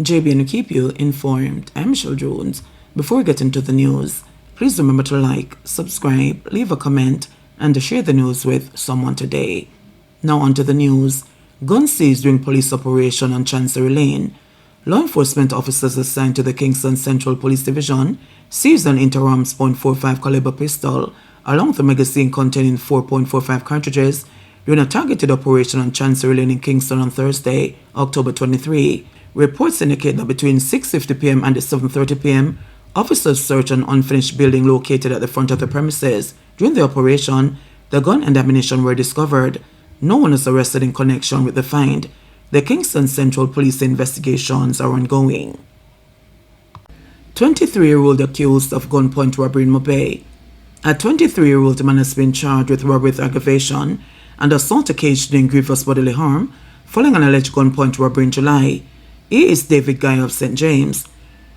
JBNN keep you informed. I'm Michelle Jones. Before we get into the news, please remember to like, subscribe, leave a comment, and to share the news with someone today. Now on to the news. Guns seized during police operation on Chancery Lane. Law enforcement officers assigned to the Kingston Central Police Division seized an Interarms .45 caliber pistol along with a magazine containing 4.45 cartridges during a targeted operation on Chancery Lane in Kingston on Thursday, October 23. Reports indicate that between 6:50 p.m. and 7:30 p.m., officers searched an unfinished building located at the front of the premises. During the operation, the gun and ammunition were discovered. No one is arrested in connection with the find. The Kingston Central Police investigations are ongoing. 23-year-old accused of gunpoint robbery in Mobay. A 23-year-old man has been charged with robbery with aggravation and assault occasioning grievous bodily harm following an alleged gunpoint robbery in July. He is David Guy of St. James.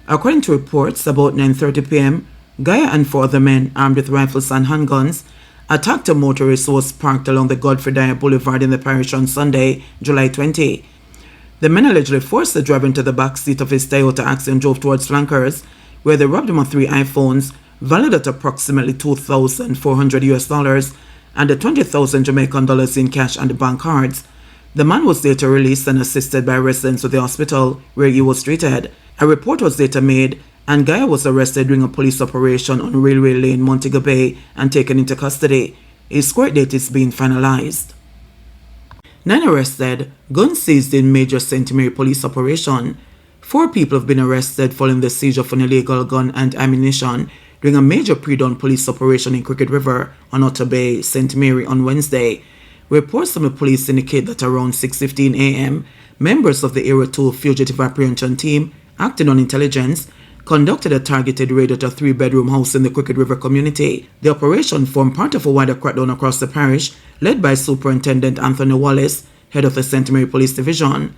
According to reports, about 9:30 p.m., Guy and 4 other men armed with rifles and handguns attacked a motorist who was parked along the Godfrey Dyer Boulevard in the parish on Sunday, July 20. The men allegedly forced the driver into the back seat of his Toyota Axie and drove towards flankers, where they robbed him of 3 iPhones valued at approximately $2,400 and the 20,000 Jamaican dollars in cash and bank cards. The man was later released and assisted by residents of the hospital where he was treated. A report was later made, and Guy was arrested during a police operation on Railway Lane, Montego Bay, and taken into custody. His court date is being finalized. 9 arrested, guns seized in major St. Mary police operation. 4 people have been arrested following the seizure of an illegal gun and ammunition during a major pre-dawn police operation in Cricket River on Otter Bay, St. Mary on Wednesday. Reports from the police indicate that around 6:15 a.m., members of the Area 2 Fugitive Apprehension Team, acting on intelligence, conducted a targeted raid at a 3-bedroom house in the Cricket River community. The operation formed part of a wider crackdown across the parish, led by Superintendent Anthony Wallace, head of the St. Mary Police Division.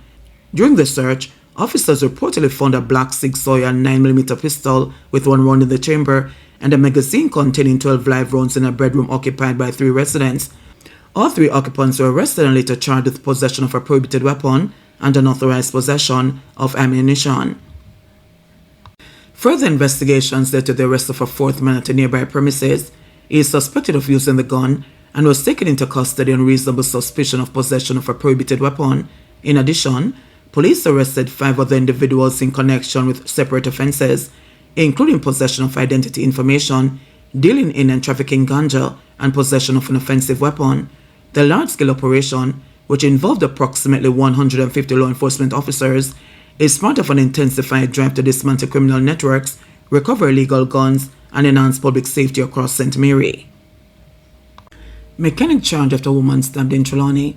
During the search, officers reportedly found a black Sig Sauer 9mm pistol with 1 round in the chamber and a magazine containing 12 live rounds in a bedroom occupied by 3 residents. All 3 occupants were arrested and later charged with possession of a prohibited weapon and unauthorized possession of ammunition. Further investigations led to the arrest of a 4th man at a nearby premises. He is suspected of using the gun and was taken into custody on reasonable suspicion of possession of a prohibited weapon. In addition, police arrested 5 other individuals in connection with separate offenses, including possession of identity information, dealing in and trafficking ganja, and possession of an offensive weapon. The large-scale operation, which involved approximately 150 law enforcement officers, is part of an intensified drive to dismantle criminal networks, recover illegal guns, and enhance public safety across St. Mary. Mechanic charged after woman stabbed in Trelawny.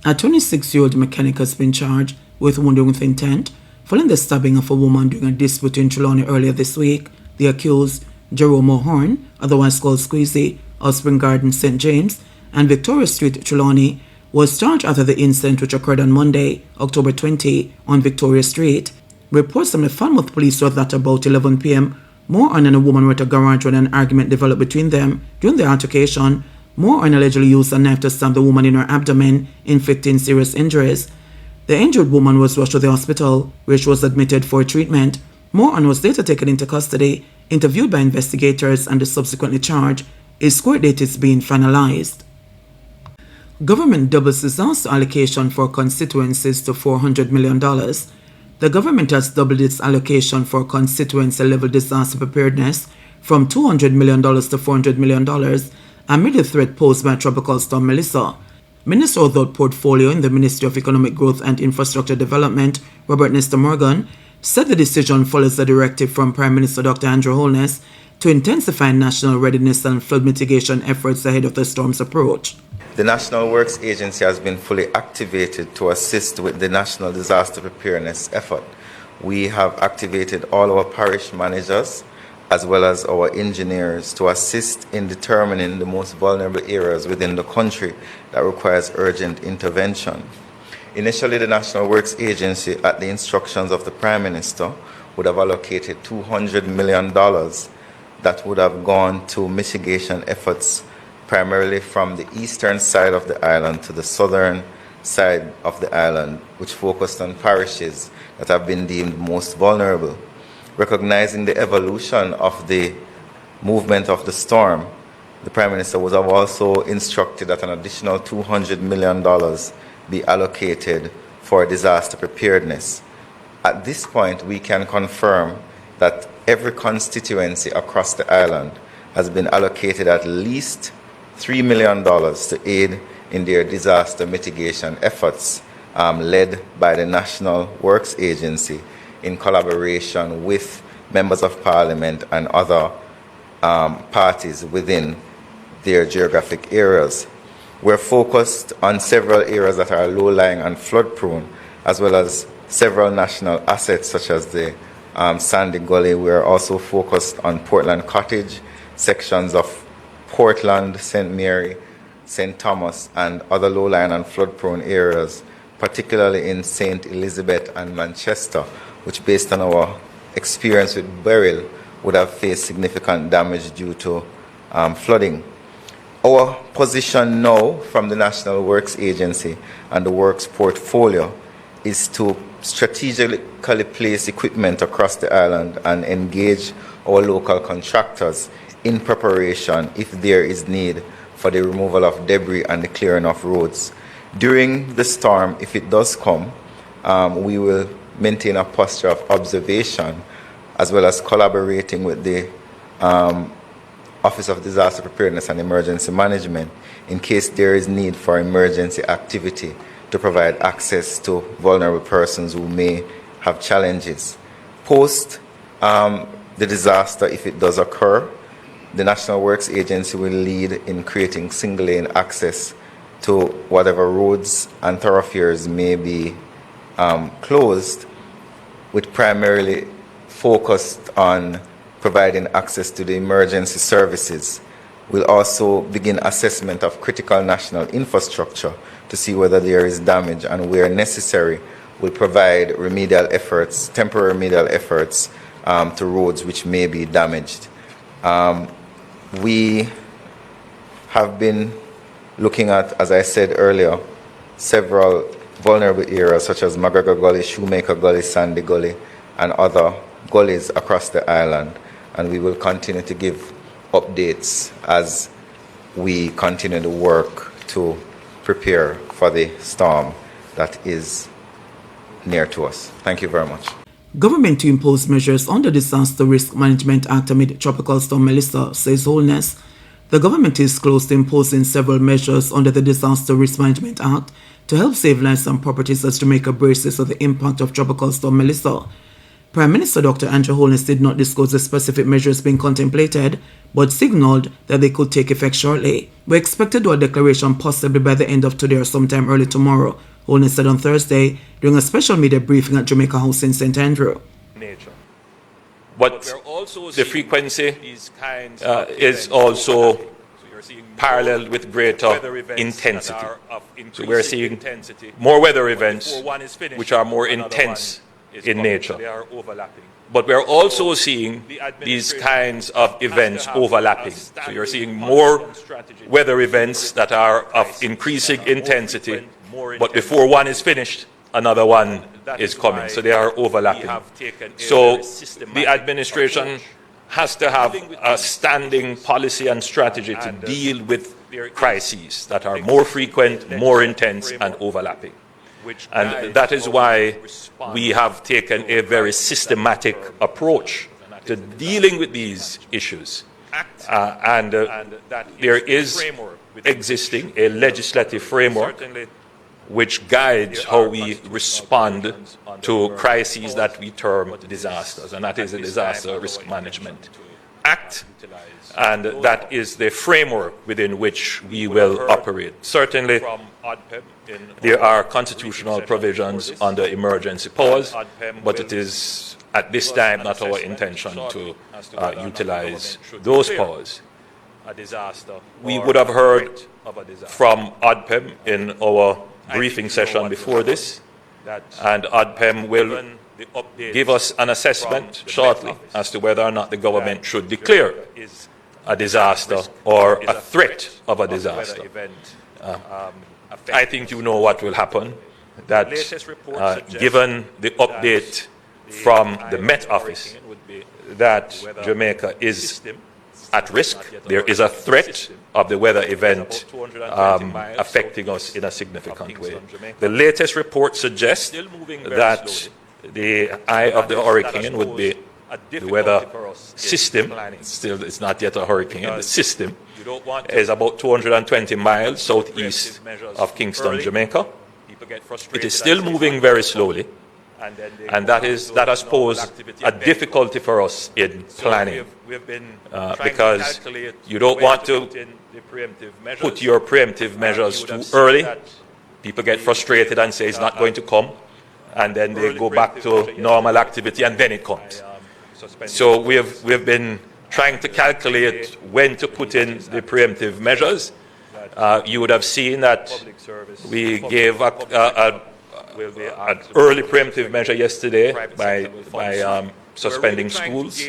A 26-year-old mechanic has been charged with wounding with intent following the stabbing of a woman during a dispute in Trelawny earlier this week. The accused, Jerome O'Horn, otherwise called Squeezy, of Spring Garden, St. James, and Victoria Street, Trelawny, was charged after the incident which occurred on Monday, October 20, on Victoria Street. Reports from the Falmouth police were that about 11 p.m., Moore and a woman were at a garage when an argument developed between them. During the altercation, Moore allegedly used a knife to stab the woman in her abdomen, inflicting serious injuries. The injured woman was rushed to the hospital, where she was admitted for treatment. Moore was later taken into custody, interviewed by investigators, and is subsequently charged. His court date is being finalized. Government doubles disaster allocation for constituencies to $400 million. The government has doubled its allocation for constituency-level disaster preparedness from $200 million to $400 million amid the threat posed by Tropical Storm Melissa. Minister without portfolio in the Ministry of Economic Growth and Infrastructure Development, Robert Nesta Morgan, said the decision follows a directive from Prime Minister Dr. Andrew Holness to intensify national readiness and flood mitigation efforts ahead of the storm's approach. The National Works Agency has been fully activated to assist with the National Disaster Preparedness effort. We have activated all our parish managers as well as our engineers to assist in determining the most vulnerable areas within the country that requires urgent intervention. Initially, the National Works Agency, at the instructions of the Prime Minister, would have allocated $200 million that would have gone to mitigation efforts primarily from the eastern side of the island to the southern side of the island, which focused on parishes that have been deemed most vulnerable. Recognizing the evolution of the movement of the storm, the Prime Minister was also instructed that an additional $200 million be allocated for disaster preparedness. At this point, we can confirm that every constituency across the island has been allocated at least $3 million to aid in their disaster mitigation efforts, led by the National Works Agency in collaboration with members of Parliament and other parties within their geographic areas. We're focused on several areas that are low-lying and flood-prone, as well as several national assets such as the Sandy Gully. We're also focused on Portland Cottage, sections of Portland, St. Mary, St. Thomas, and other low-lying and flood-prone areas, particularly in St. Elizabeth and Manchester, which, based on our experience with Beryl, would have faced significant damage due to flooding. Our position now from the National Works Agency and the Works portfolio is to strategically place equipment across the island and engage our local contractors in preparation if there is need for the removal of debris and the clearing of roads. During the storm, if it does come, we will maintain a posture of observation as well as collaborating with the Office of Disaster Preparedness and Emergency Management in case there is need for emergency activity to provide access to vulnerable persons who may have challenges. Post the disaster, if it does occur, the National Works Agency will lead in creating single-lane access to whatever roads and thoroughfares may be closed, with primarily focused on providing access to the emergency services. We'll also begin assessment of critical national infrastructure to see whether there is damage, and where necessary, we'll provide remedial efforts, temporary remedial efforts to roads which may be damaged. We have been looking at, as I said earlier, several vulnerable areas such as McGregor Gully, Shoemaker Gully, Sandy Gully, and other gullies across the island. And we will continue to give updates as we continue to work to prepare for the storm that is near to us. Thank you very much. Government to impose measures on the Disaster Risk Management Act amid Tropical Storm Melissa, says Holness. The government is close to imposing several measures under the Disaster Risk Management Act to help save lives and properties as Jamaica braces for the impact of Tropical Storm Melissa. Prime Minister Dr. Andrew Holness did not disclose the specific measures being contemplated, but signaled that they could take effect shortly. We expect to do a declaration possibly by the end of today or sometime early tomorrow, Holness said on Thursday during a special media briefing at Jamaica House in St. Andrew. But the frequency is also parallel with greater intensity. So we're seeing more weather events which are more intense in nature. But we're also seeing these kinds of events overlapping. So you're seeing more weather events that are of increasing intensity, but before one is finished, another one is coming. So they are overlapping. So the administration has to have a standing policy and strategy to deal with crises that are more frequent, more intense, and overlapping. And that is why we have taken a very systematic approach to dealing with these issues. There is existing a legislative framework which guides how we respond to crises that we term disasters, and that is the Disaster Risk Management Act, and that is the framework within which we will operate. Certainly, there are constitutional provisions under emergency powers, but it is at this time not our intention to utilize those powers. We would have heard from ODPEM in our briefing session before this, and ODPEM will give us an assessment shortly as to whether or not the government should declare a disaster or a threat of a disaster. I think you know what will happen, that given the update from the Met Office that Jamaica is at risk, there is a threat of the weather event affecting us in a significant way. The latest report suggests that the eye of the hurricane would be the weather system. Still, it's not yet a hurricane. The system is about 220 miles southeast of Kingston, Jamaica. It is still moving very slowly, and that has posed a difficulty for us in planning, because you don't want to put your preemptive measures too early. People get frustrated and say it's not going to come, and then they go back to normal activity, and then it comes. So we've been trying to calculate when to put in the preemptive measures. You would have seen that we gave an early preemptive measure yesterday by suspending schools.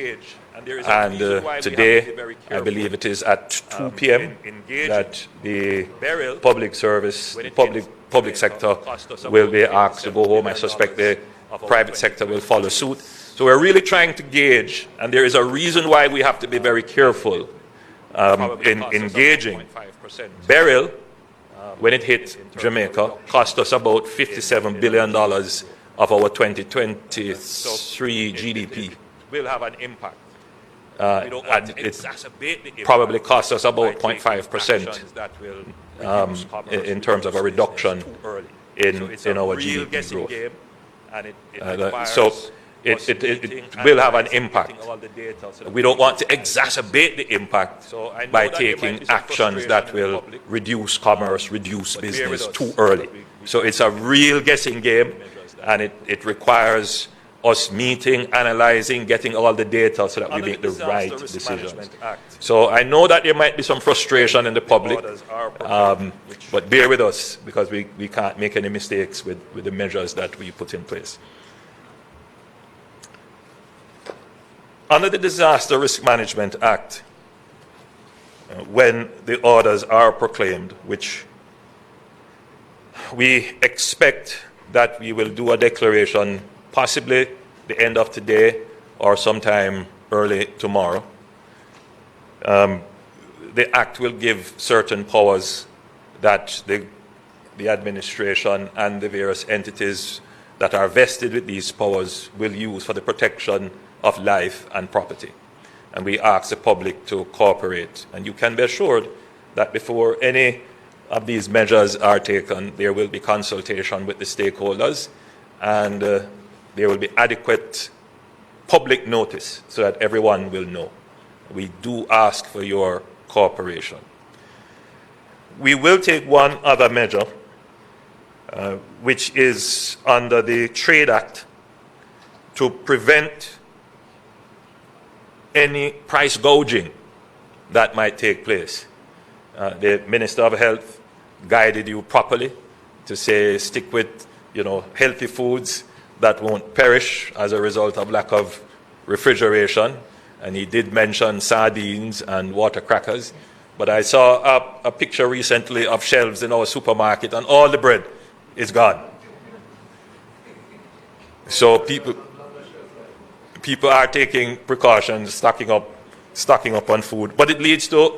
And today, I believe it is at 2 p.m. that the public sector will be asked to go home. I suspect the private sector will follow suit. So we're really trying to gauge, and there is a reason why we have to be very careful in engaging. Beryl, when it hit Jamaica, cost us about $57 billion of our 2023 GDP. Will have an impact. And it probably cost us about 0.5% in terms of a reduction in our GDP growth. So it will have an impact. We don't want to exacerbate the impact by taking actions that will reduce commerce, reduce business too early. So it's a real guessing game, and it requires us meeting, analyzing, getting all the data so that we make the right decisions. So I know that there might be some frustration in the public, but bear with us, because we can't make any mistakes with the measures that we put in place. Under the Disaster Risk Management Act, when the orders are proclaimed, which we expect that we will do a declaration possibly the end of today or sometime early tomorrow, the Act will give certain powers that the administration and the various entities that are vested with these powers will use for the protection of life and property. And we ask the public to cooperate. And you can be assured that before any of these measures are taken, there will be consultation with the stakeholders, and there will be adequate public notice so that everyone will know. We do ask for your cooperation. We will take one other measure, which is under the Trade Act, to prevent any price gouging that might take place. The Minister of Health guided you properly to say stick with, healthy foods that won't perish as a result of lack of refrigeration. And he did mention sardines and water crackers. But I saw a picture recently of shelves in our supermarket, and all the bread is gone. So people are taking precautions, stocking up on food. But it leads to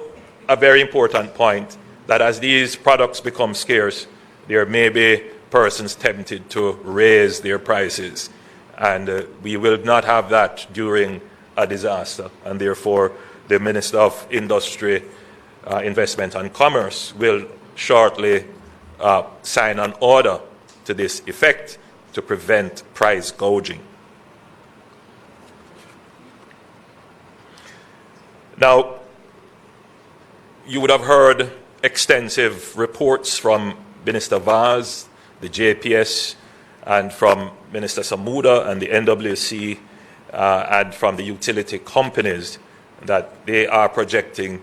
a very important point, that as these products become scarce, there may be persons tempted to raise their prices. And we will not have that during a disaster. And therefore, the Minister of Industry, Investment and Commerce will shortly sign an order to this effect to prevent price gouging. Now, you would have heard extensive reports from Minister Vaz, the JPS, and from Minister Samuda and the NWC, and from the utility companies, that they are projecting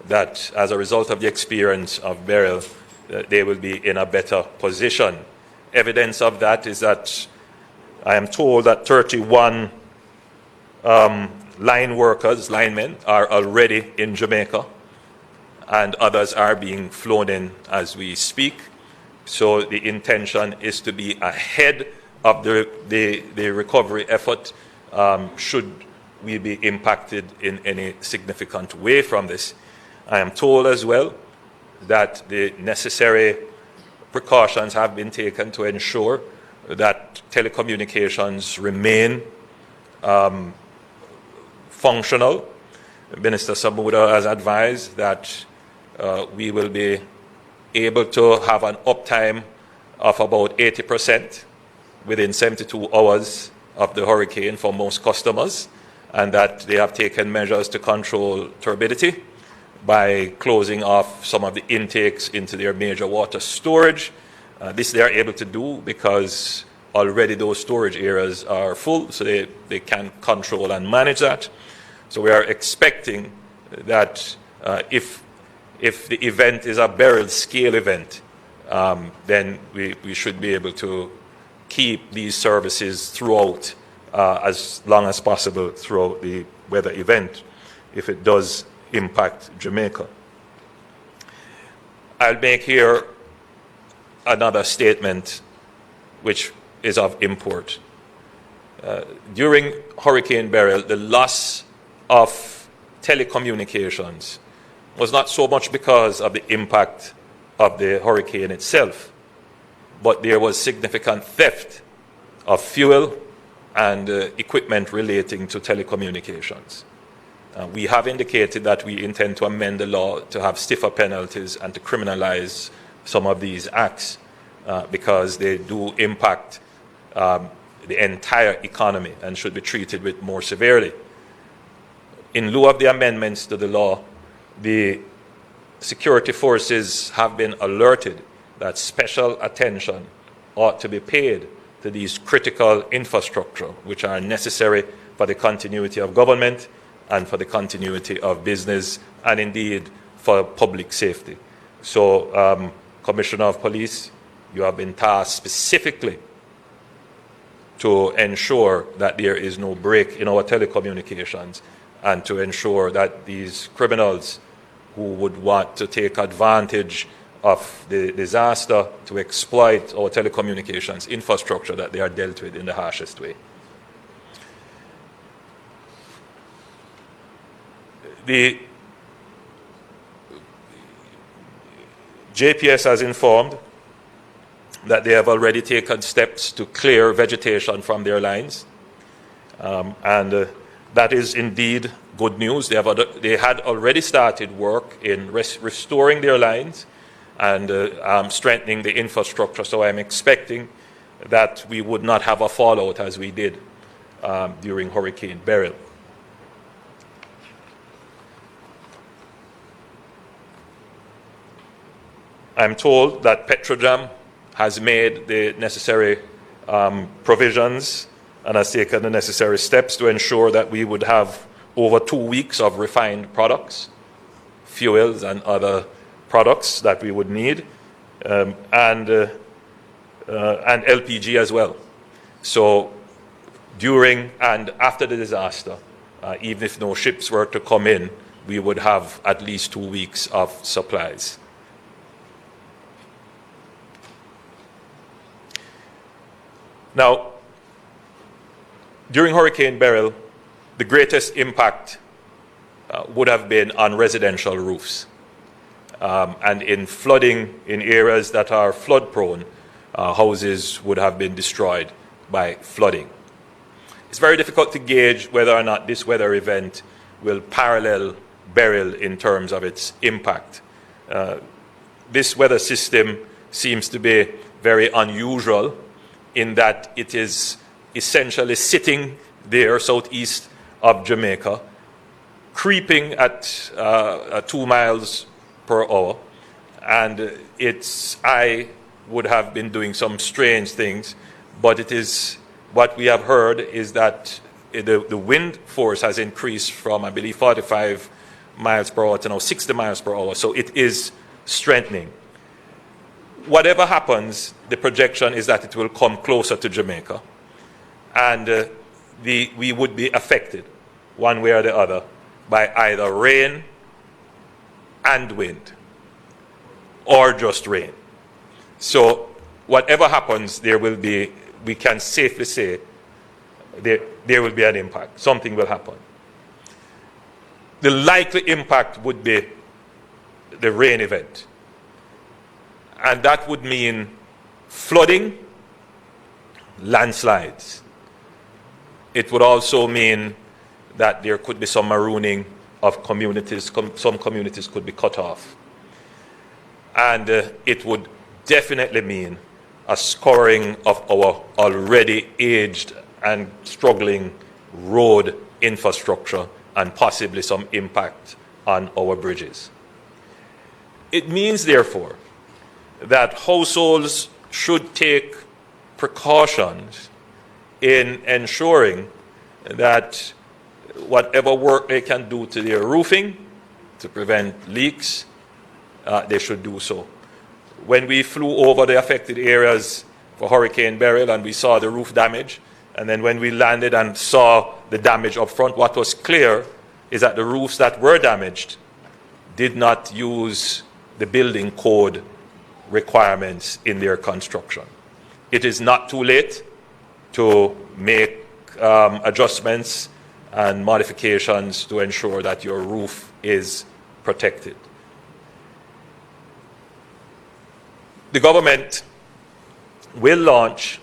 that as a result of the experience of Beryl, they will be in a better position. Evidence of that is that I am told that 31 linemen are already in Jamaica, and others are being flown in as we speak. So the intention is to be ahead of the recovery effort should we be impacted in any significant way from this. I am told as well that the necessary precautions have been taken to ensure that telecommunications remain functional. Minister Samuda has advised that we will be able to have an uptime of about 80% within 72 hours of the hurricane for most customers, and that they have taken measures to control turbidity by closing off some of the intakes into their major water storage. This they are able to do because already those storage areas are full, so they can control and manage that. So we are expecting that if the event is a barrel scale event, then we should be able to keep these services throughout as long as possible throughout the weather event if it does impact Jamaica. I'll make here another statement which is of import. During Hurricane Beryl, the loss of telecommunications was not so much because of the impact of the hurricane itself, but there was significant theft of fuel and equipment relating to telecommunications. We have indicated that we intend to amend the law to have stiffer penalties and to criminalize some of these acts because they do impact the entire economy and should be treated with more severely. In lieu of the amendments to the law, the security forces have been alerted that special attention ought to be paid to these critical infrastructure which are necessary for the continuity of government and for the continuity of business and indeed for public safety. So, Commissioner of Police, you have been tasked specifically to ensure that there is no break in our telecommunications and to ensure that these criminals who would want to take advantage of the disaster to exploit our telecommunications infrastructure, that they are dealt with in the harshest way. The JPS has informed that they have already taken steps to clear vegetation from their lines, and that is indeed good news. They had already started work in restoring their lines and strengthening the infrastructure, so I'm expecting that we would not have a fallout as we did during Hurricane Beryl. I'm told that Petrojam has made the necessary provisions and has taken the necessary steps to ensure that we would have over 2 weeks of refined products, fuels and other products that we would need, and LPG as well. So during and after the disaster, even if no ships were to come in, we would have at least 2 weeks of supplies. Now, during Hurricane Beryl, the greatest impact would have been on residential roofs. And in flooding in areas that are flood prone, houses would have been destroyed by flooding. It's very difficult to gauge whether or not this weather event will parallel Beryl in terms of its impact. This weather system seems to be very unusual in that it is essentially sitting there southeast of Jamaica, creeping at 2 miles per hour, and its eye would have been doing some strange things, but it is what we have heard is that the wind force has increased from, I believe, 45 miles per hour to now 60 miles per hour, so it is strengthening. Whatever happens, the projection is that it will come closer to Jamaica, and we would be affected one way or the other by either rain and wind, or just rain. So whatever happens, we can safely say there will be an impact. Something will happen. The likely impact would be the rain event. And that would mean flooding, landslides. It would also mean that there could be some marooning of communities. Some communities could be cut off. And it would definitely mean a scoring of our already aged and struggling road infrastructure and possibly some impact on our bridges. It means, therefore, that households should take precautions in ensuring that whatever work they can do to their roofing to prevent leaks, they should do so. When we flew over the affected areas for Hurricane Beryl and we saw the roof damage, and then when we landed and saw the damage up front, what was clear is that the roofs that were damaged did not use the building code requirements in their construction. It is not too late to make adjustments and modifications to ensure that your roof is protected. The government will launch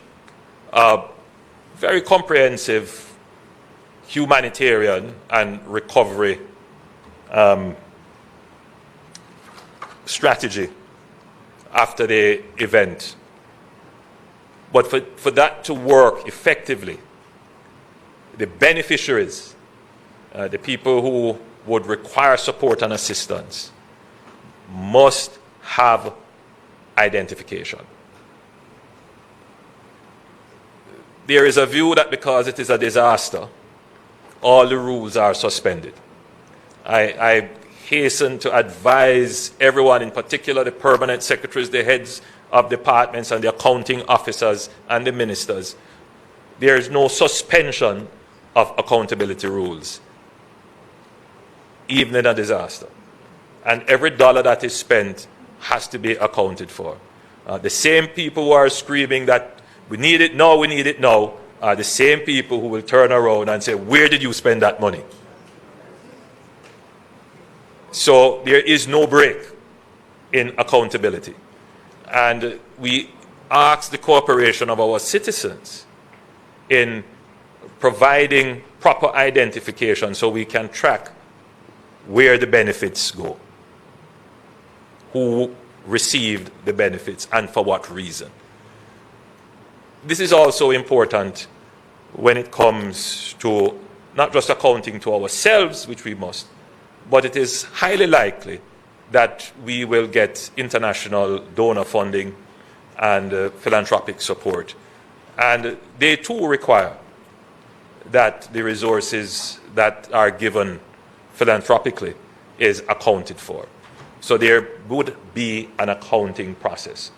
a very comprehensive humanitarian and recovery strategy after the event. But for that to work effectively, the beneficiaries, the people who would require support and assistance, must have identification. There is a view that because it is a disaster, all the rules are suspended. I hasten to advise everyone, in particular the permanent secretaries, the heads of departments and the accounting officers and the ministers, there is no suspension of accountability rules, even in a disaster. And every dollar that is spent has to be accounted for. The same people who are screaming that we need it now, are the same people who will turn around and say, where did you spend that money? So there is no break in accountability. And we ask the cooperation of our citizens in providing proper identification so we can track where the benefits go, who received the benefits, and for what reason. This is also important when it comes to not just accounting to ourselves, which we must, but it is highly likely that we will get international donor funding and philanthropic support. And they too require that the resources that are given philanthropically is accounted for. So there would be an accounting process.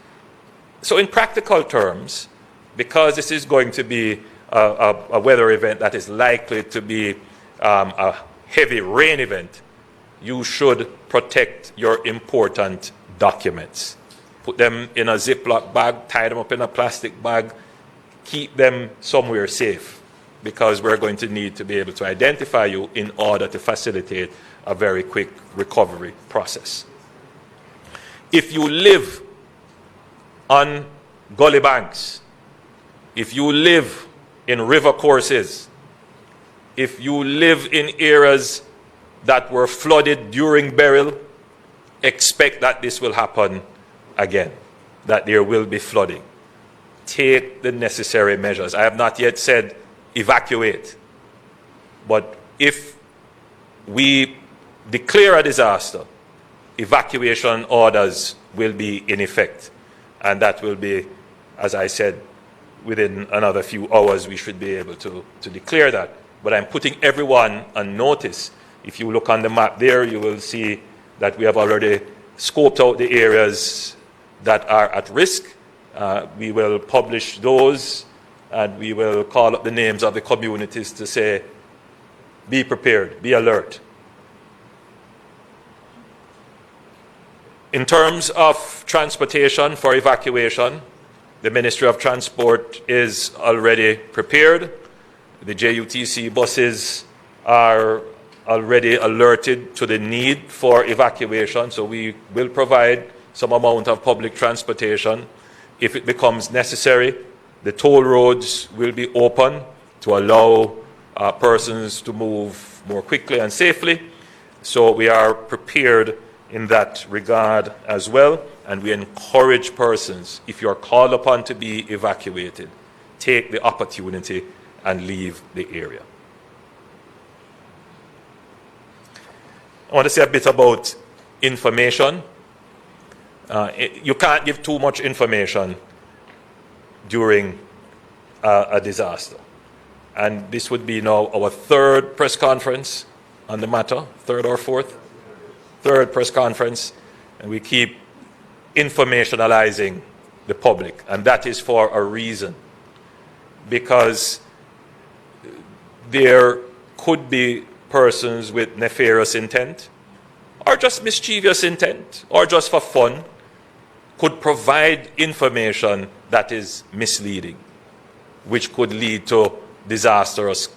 So in practical terms, because this is going to be a weather event that is likely to be a heavy rain event, you should protect your important documents. Put them in a Ziploc bag, tie them up in a plastic bag, keep them somewhere safe, because we're going to need to be able to identify you in order to facilitate a very quick recovery process. If you live on gully banks, if you live in river courses, if you live in areas that were flooded during Beryl, expect that this will happen again, that there will be flooding. Take the necessary measures. I have not yet said evacuate, but if we declare a disaster, evacuation orders will be in effect, and that will be, as I said, within another few hours we should be able to declare that. But I'm putting everyone on notice. If you look on the map there, you will see that we have already scoped out the areas that are at risk. We will publish those, and we will call up the names of the communities to say, be prepared, be alert. In terms of transportation for evacuation, the Ministry of Transport is already prepared. The JUTC buses are already alerted to the need for evacuation, so we will provide some amount of public transportation if it becomes necessary. The toll roads will be open to allow persons to move more quickly and safely. So we are prepared in that regard as well, and we encourage persons, if you are called upon to be evacuated, take the opportunity and leave the area. I want to say a bit about information. You can't give too much information during a disaster. And this would be now our third press conference on the matter, third or fourth? Third press conference, and we keep informationalizing the public, and that is for a reason, because there could be persons with nefarious intent, or just mischievous intent, or just for fun, could provide information that is misleading, which could lead to disastrous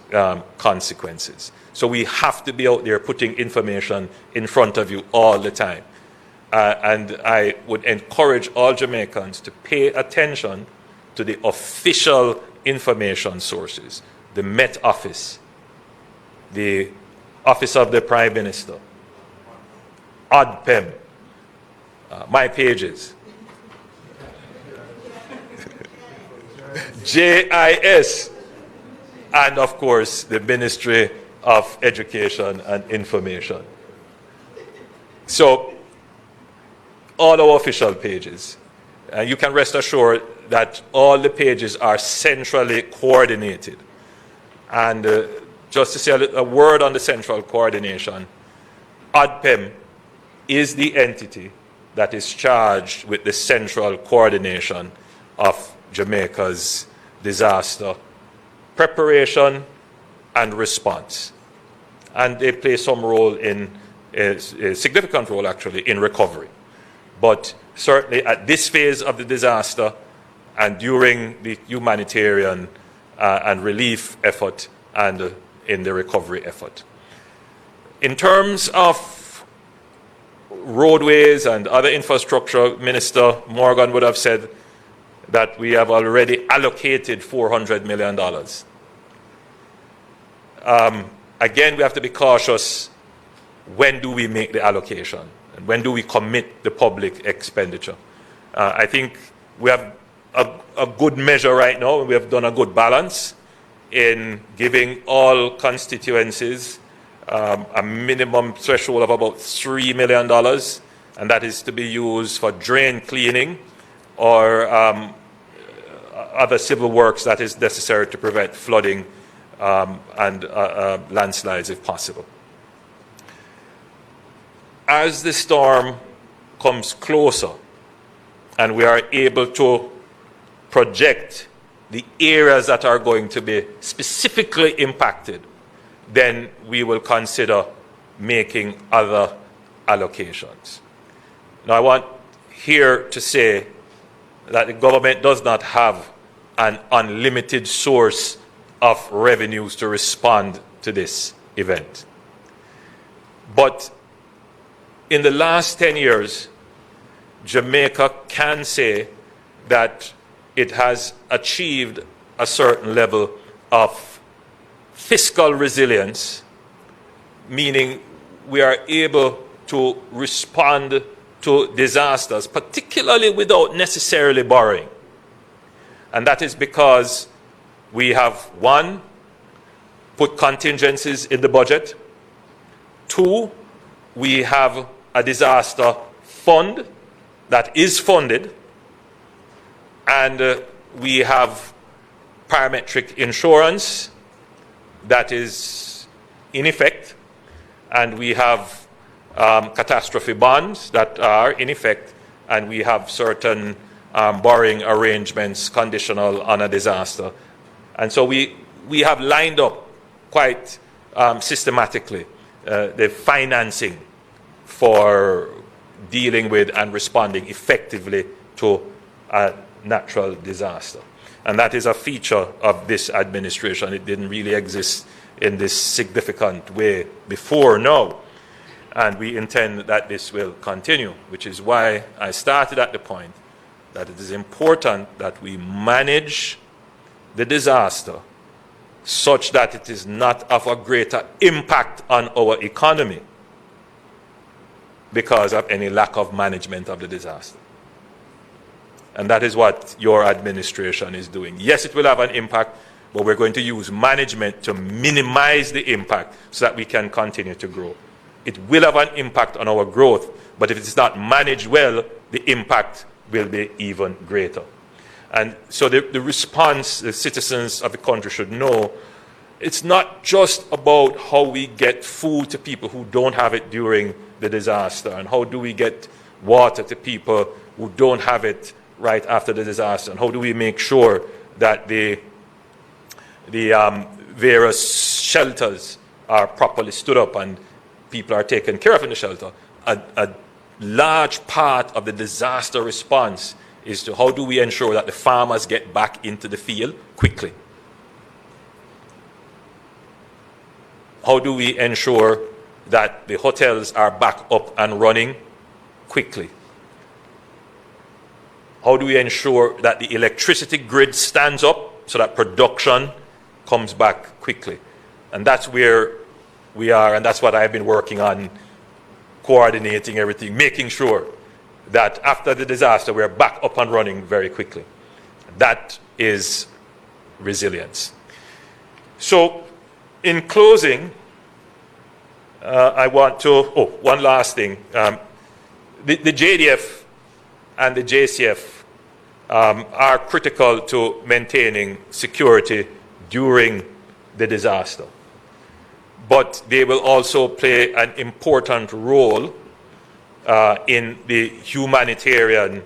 consequences. So we have to be out there putting information in front of you all the time. And I would encourage all Jamaicans to pay attention to the official information sources, the Met Office, the Office of the Prime Minister, ODPEM, my pages, JIS, and of course the Ministry of Education and Information. So all our official pages, you can rest assured that all the pages are centrally coordinated. And just to say a word on the central coordination, ODPEM is the entity that is charged with the central coordination of Jamaica's disaster preparation and response. And they play some role in, a significant role actually, in recovery. But certainly at this phase of the disaster and during the humanitarian and relief effort and in the recovery effort. In terms of roadways and other infrastructure, Minister Morgan would have said that we have already allocated $400 million. Again, we have to be cautious. When do we make the allocation? And when do we commit the public expenditure? I think we have a good measure right now. We have done a good balance in giving all constituencies a minimum threshold of about $3 million, and that is to be used for drain cleaning or other civil works that is necessary to prevent flooding and landslides if possible. As the storm comes closer and we are able to project the areas that are going to be specifically impacted, then we will consider making other allocations. Now, I want here to say that the government does not have an unlimited source of revenues to respond to this event. But in the last 10 years, Jamaica can say that it has achieved a certain level of fiscal resilience, meaning we are able to respond to disasters, particularly without necessarily borrowing. And that is because we have, one, put contingencies in the budget. Two, we have a disaster fund that is funded. And we have parametric insurance that is in effect. And we have catastrophe bonds that are in effect. And we have certain borrowing arrangements conditional on a disaster. And so we have lined up quite systematically the financing for dealing with and responding effectively to a natural disaster. And that is a feature of this administration. It didn't really exist in this significant way before now. And we intend that this will continue, which is why I started at the point that it is important that we manage the disaster such that it is not of a greater impact on our economy because of any lack of management of the disaster. And that is what your administration is doing. Yes, it will have an impact, but we're going to use management to minimize the impact so that we can continue to grow. It will have an impact on our growth, but if it is not managed well, the impact will be even greater. And so the response the citizens of the country should know, it's not just about how we get food to people who don't have it during the disaster, and how do we get water to people who don't have it right after the disaster, and how do we make sure that the various shelters are properly stood up and people are taken care of in the shelter. A large part of the disaster response is to how do we ensure that the farmers get back into the field quickly? How do we ensure that the hotels are back up and running quickly? How do we ensure that the electricity grid stands up so that production comes back quickly? And that's where we are, and that's what I've been working on, coordinating everything, making sure that after the disaster, we're back up and running very quickly. That is resilience. So, in closing, I want to, one last thing. The JDF and the JCF are critical to maintaining security during the disaster. But they will also play an important role in the humanitarian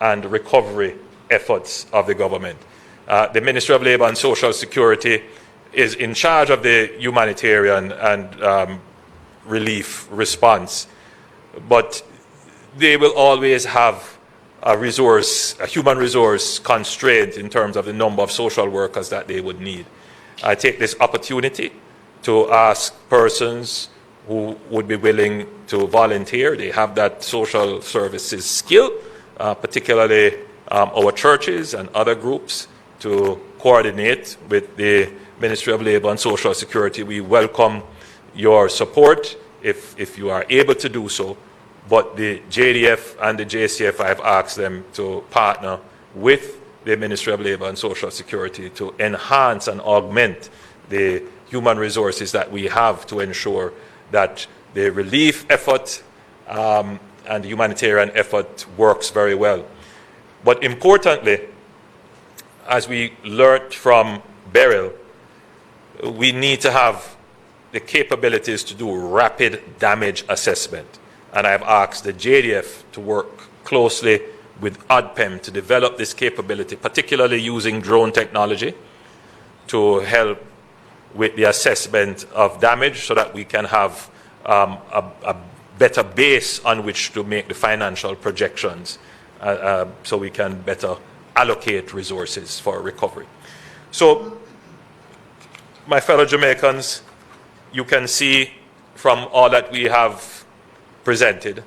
and recovery efforts of the government. The Ministry of Labour and Social Security is in charge of the humanitarian and relief response, but they will always have a human resource constraint in terms of the number of social workers that they would need. I take this opportunity to ask persons who would be willing to volunteer. They have that social services skill, particularly our churches and other groups, to coordinate with the Ministry of Labour and Social Security. We welcome your support if you are able to do so. But the JDF and the JCF, I've asked them to partner with the Ministry of Labour and Social Security to enhance and augment the human resources that we have to ensure that the relief effort and the humanitarian effort works very well. But importantly, as we learned from Beryl, we need to have the capabilities to do rapid damage assessment. And I've asked the JDF to work closely with ODPEM to develop this capability, particularly using drone technology to help with the assessment of damage so that we can have a better base on which to make the financial projections so we can better allocate resources for recovery. So, my fellow Jamaicans, you can see from all that we have presented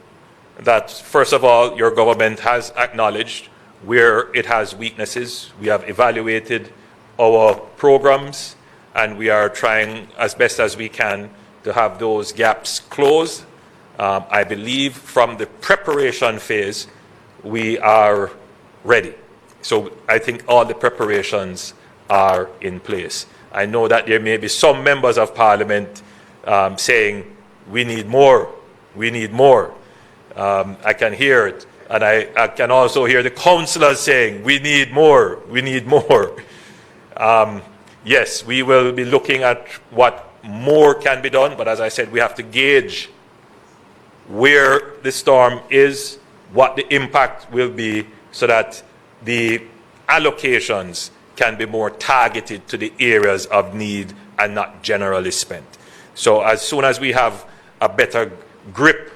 that, first of all, your government has acknowledged where it has weaknesses. We have evaluated our programs, and we are trying as best as we can to have those gaps closed. I believe from the preparation phase, we are ready. So I think all the preparations are in place. I know that there may be some members of Parliament saying, we need more, we need more. I can hear it. And I can also hear the councillors saying, we need more, we need more. Yes, we will be looking at what more can be done, but as I said, we have to gauge where the storm is, what the impact will be, so that the allocations can be more targeted to the areas of need and not generally spent. So as soon as we have a better grip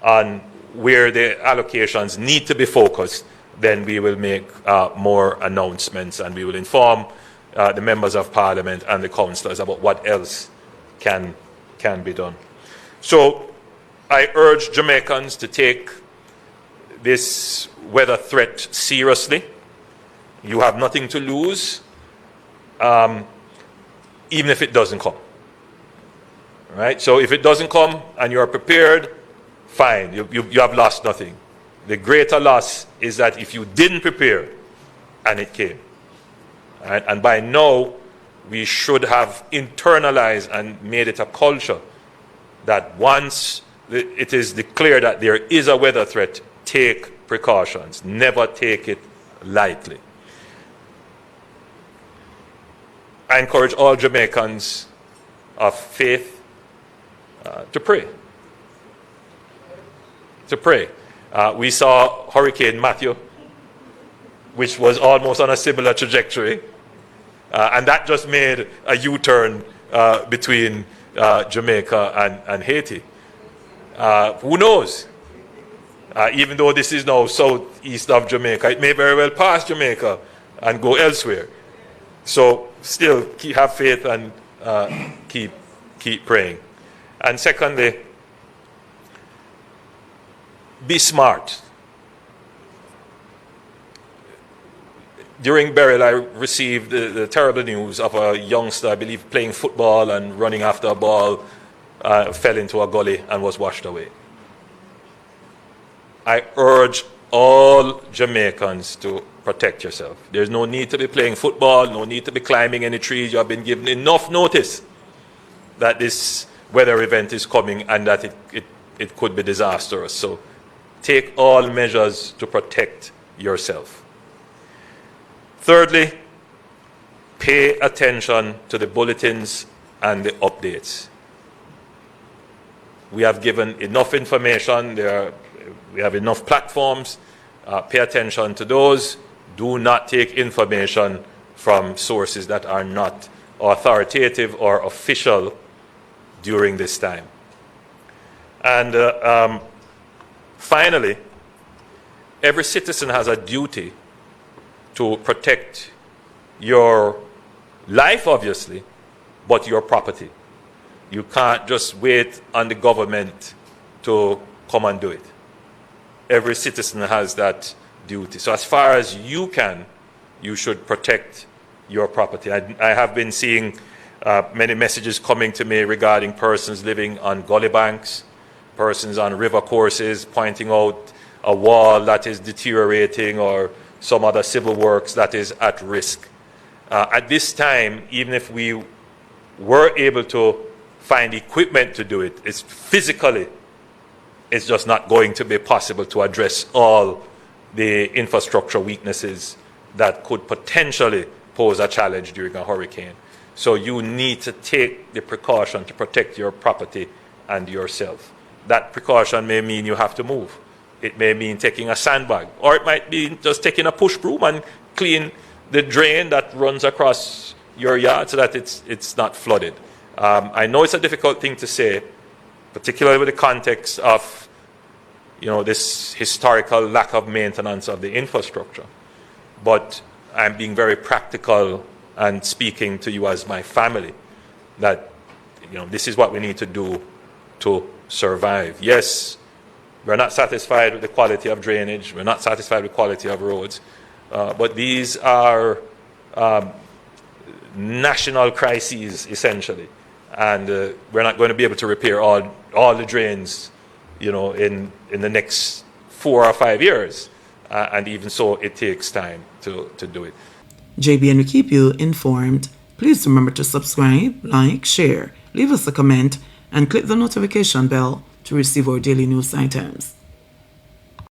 on where the allocations need to be focused, then we will make more announcements, and we will inform the members of Parliament and the councillors about what else can be done. So I urge Jamaicans to take this weather threat seriously. You have nothing to lose, even if it doesn't come. Right? So if it doesn't come and you're prepared, fine, you have lost nothing. The greater loss is that if you didn't prepare and it came. Right? And by now, we should have internalized and made it a culture that once it is declared that there is a weather threat, take precautions. Never take it lightly. I encourage all Jamaicans of faith to pray. To pray. We saw Hurricane Matthew, which was almost on a similar trajectory, and that just made a U-turn between Jamaica and Haiti. Who knows? Even though this is now southeast of Jamaica, it may very well pass Jamaica and go elsewhere. So still have faith and keep praying. And secondly, be smart. During burial, I received the terrible news of a youngster, I believe, playing football and running after a ball, fell into a gully and was washed away. I urge all Jamaicans to protect yourself. There's no need to be playing football, no need to be climbing any trees. You have been given enough notice that this weather event is coming and that it could be disastrous. So take all measures to protect yourself. Thirdly, pay attention to the bulletins and the updates. We have given enough information. We have enough platforms. Pay attention to those. Do not take information from sources that are not authoritative or official during this time. And finally, every citizen has a duty to protect your life, obviously, but your property. You can't just wait on the government to come and do it. Every citizen has that duty. So as far as you can, you should protect your property. I have been seeing many messages coming to me regarding persons living on gully banks, persons on river courses, pointing out a wall that is deteriorating or some other civil works that is at risk. At this time, even if we were able to find equipment to do it, it's just not going to be possible to address all the infrastructure weaknesses that could potentially pose a challenge during a hurricane. So you need to take the precaution to protect your property and yourself. That precaution may mean you have to move. It may mean taking a sandbag, or it might be just taking a push broom and clean the drain that runs across your yard so that it's not flooded. I know it's a difficult thing to say, particularly with the context of this historical lack of maintenance of the infrastructure. But I'm being very practical and speaking to you as my family that this is what we need to do to survive. Yes, we're not satisfied with the quality of drainage. We're not satisfied with the quality of roads. But these are national crises, essentially. And we're not going to be able to repair all the drains, in the next 4 or 5 years. And even so, it takes time to do it. JBN will keep you informed. Please remember to subscribe, like, share, leave us a comment, and click the notification bell to receive our daily news items.